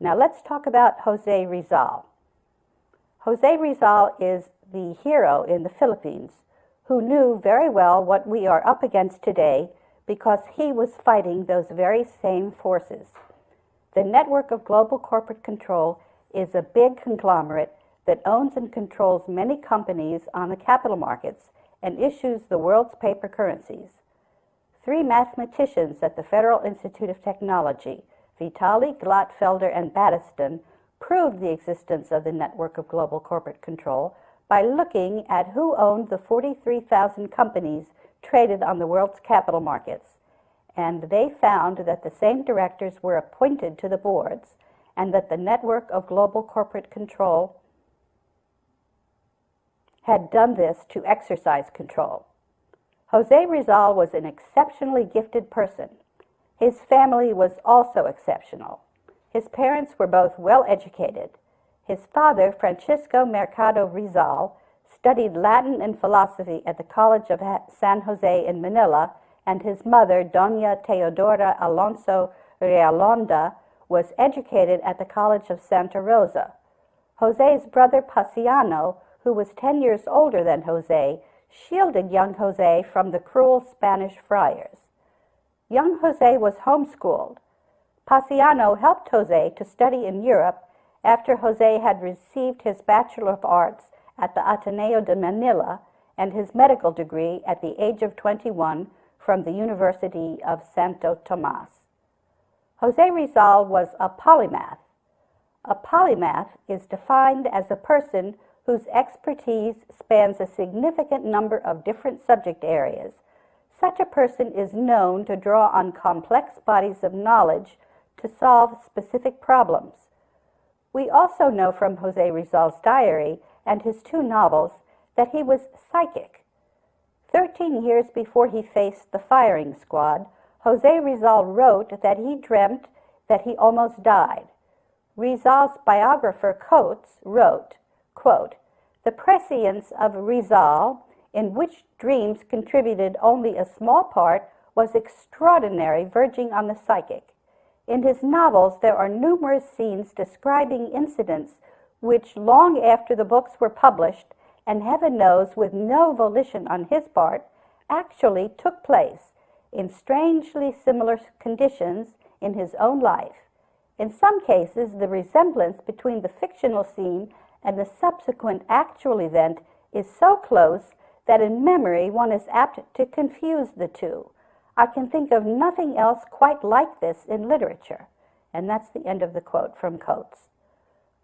Now let's talk about Jose Rizal. Jose Rizal is the hero in the Philippines who knew very well what we are up against today because he was fighting those very same forces. The network of global corporate control is a big conglomerate that owns and controls many companies on the capital markets and issues the world's paper currencies. 3 mathematicians at the Federal Institute of Technology, Vitali, Glatfelder, and Battiston, proved the existence of the network of global corporate control by looking at who owned the 43,000 companies traded on the world's capital markets. And they found that the same directors were appointed to the boards and that the network of global corporate control had done this to exercise control. Jose Rizal was an exceptionally gifted person. His family was also exceptional. His parents were both well-educated. His father, Francisco Mercado Rizal, studied Latin and philosophy at the College of San Jose in Manila, and his mother, Doña Teodora Alonso Realonda, was educated at the College of Santa Rosa. Jose's brother Paciano, who was 10 years older than Jose, shielded young Jose from the cruel Spanish friars. Young Jose was homeschooled. Paciano helped Jose to study in Europe after Jose had received his Bachelor of Arts at the Ateneo de Manila and his medical degree at the age of 21 from the University of Santo Tomas. Jose Rizal was a polymath. A polymath is defined as a person whose expertise spans a significant number of different subject areas. Such a person is known to draw on complex bodies of knowledge to solve specific problems. We also know from Jose Rizal's diary and his 2 novels that he was psychic. 13 years before he faced the firing squad, Jose Rizal wrote that he dreamt that he almost died. Rizal's biographer Coates wrote, quote, "The prescience of Rizal, in which dreams contributed only a small part, was extraordinary, verging on the psychic. In his novels, there are numerous scenes describing incidents which, long after the books were published, and heaven knows with no volition on his part, actually took place in strangely similar conditions in his own life. In some cases, the resemblance between the fictional scene and the subsequent actual event is so close that in memory one is apt to confuse the two. I can think of nothing else quite like this in literature." And that's the end of the quote from Coates.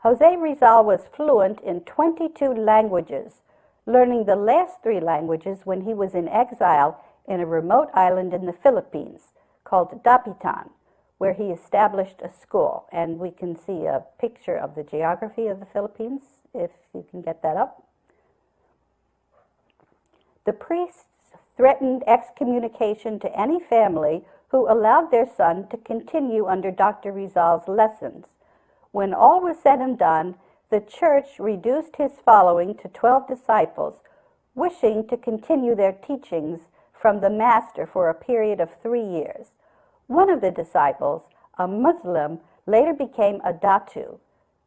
Jose Rizal was fluent in 22 languages, learning the last 3 languages when he was in exile in a remote island in the Philippines called Dapitan, where he established a school. And we can see a picture of the geography of the Philippines, if you can get that up. The priests threatened excommunication to any family who allowed their son to continue under Dr. Rizal's lessons. When all was said and done, the church reduced his following to 12 disciples, wishing to continue their teachings from the master for a period of 3 years. One of the disciples, a Muslim, later became a Datu.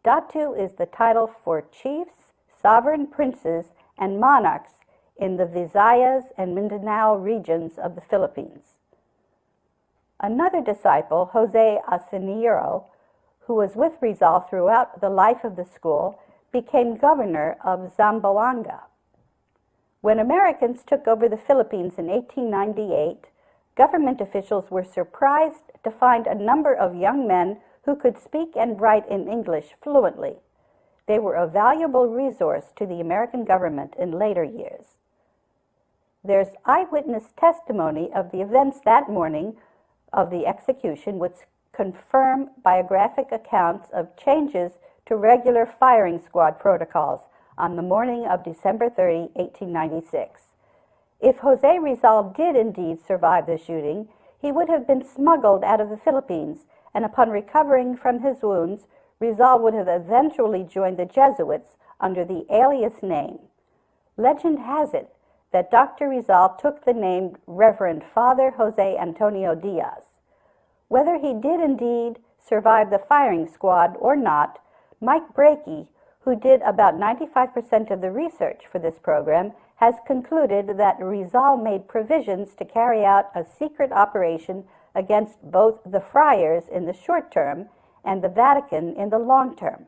Datu is the title for chiefs, sovereign princes, and monarchs in the Visayas and Mindanao regions of the Philippines. Another disciple, Jose Asinero, who was with Rizal throughout the life of the school, became governor of Zamboanga. When Americans took over the Philippines in 1898, government officials were surprised to find a number of young men who could speak and write in English fluently. They were a valuable resource to the American government in later years. There's eyewitness testimony of the events that morning of the execution, which confirm biographic accounts of changes to regular firing squad protocols on the morning of December 30, 1896. If Jose Rizal did indeed survive the shooting, he would have been smuggled out of the Philippines, and upon recovering from his wounds, Rizal would have eventually joined the Jesuits under the alias name. Legend has it that Dr. Rizal took the name Reverend Father Jose Antonio Diaz. Whether he did indeed survive the firing squad or not, Mike Brakey, who did about 95% of the research for this program, has concluded that Rizal made provisions to carry out a secret operation against both the friars in the short term and the Vatican in the long term.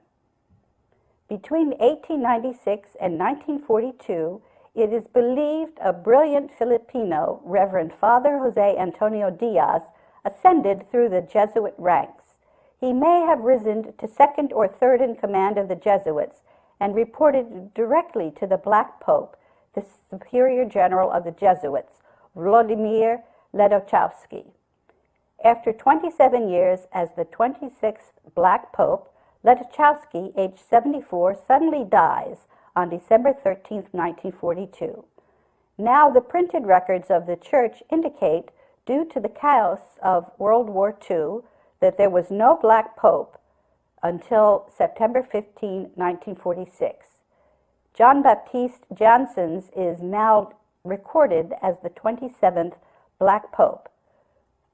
Between 1896 and 1942, it is believed a brilliant Filipino, Reverend Father Jose Antonio Diaz, ascended through the Jesuit ranks. He may have risen to second or third in command of the Jesuits and reported directly to the Black Pope, the Superior General of the Jesuits, Vladimir Ledachowski. After 27 years as the 26th Black Pope, Ledachowski, aged 74, suddenly dies on December 13, 1942. Now the printed records of the Church indicate, due to the chaos of World War II, that there was no Black Pope until September 15, 1946. John Baptiste Janssens is now recorded as the 27th Black Pope.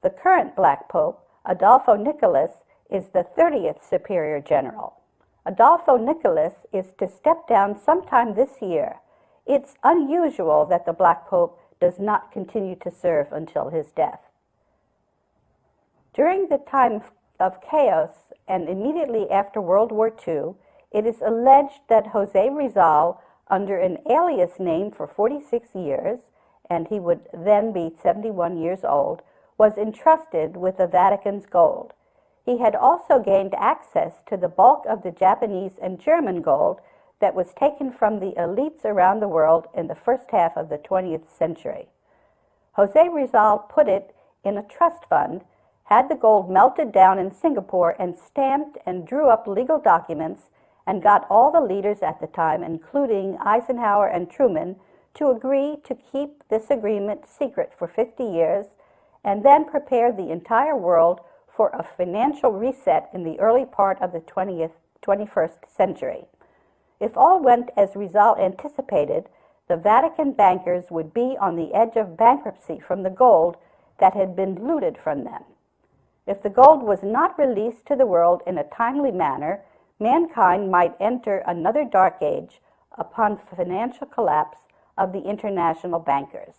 The current Black Pope, Adolfo Nicolas, is the 30th Superior General. Adolfo Nicolas is to step down sometime this year. It's unusual that the Black Pope does not continue to serve until his death. During the time of chaos and immediately after World War II, it is alleged that Jose Rizal, under an alias name for 46 years, and he would then be 71 years old, was entrusted with the Vatican's gold. He had also gained access to the bulk of the Japanese and German gold that was taken from the elites around the world in the first half of the 20th century. Jose Rizal put it in a trust fund, had the gold melted down in Singapore, and stamped and drew up legal documents, and got all the leaders at the time, including Eisenhower and Truman, to agree to keep this agreement secret for 50 years, and then prepare the entire world for a financial reset in the early part of the 21st century. If all went as Rizal anticipated, the Vatican bankers would be on the edge of bankruptcy from the gold that had been looted from them. If the gold was not released to the world in a timely manner, mankind might enter another dark age upon financial collapse of the international bankers.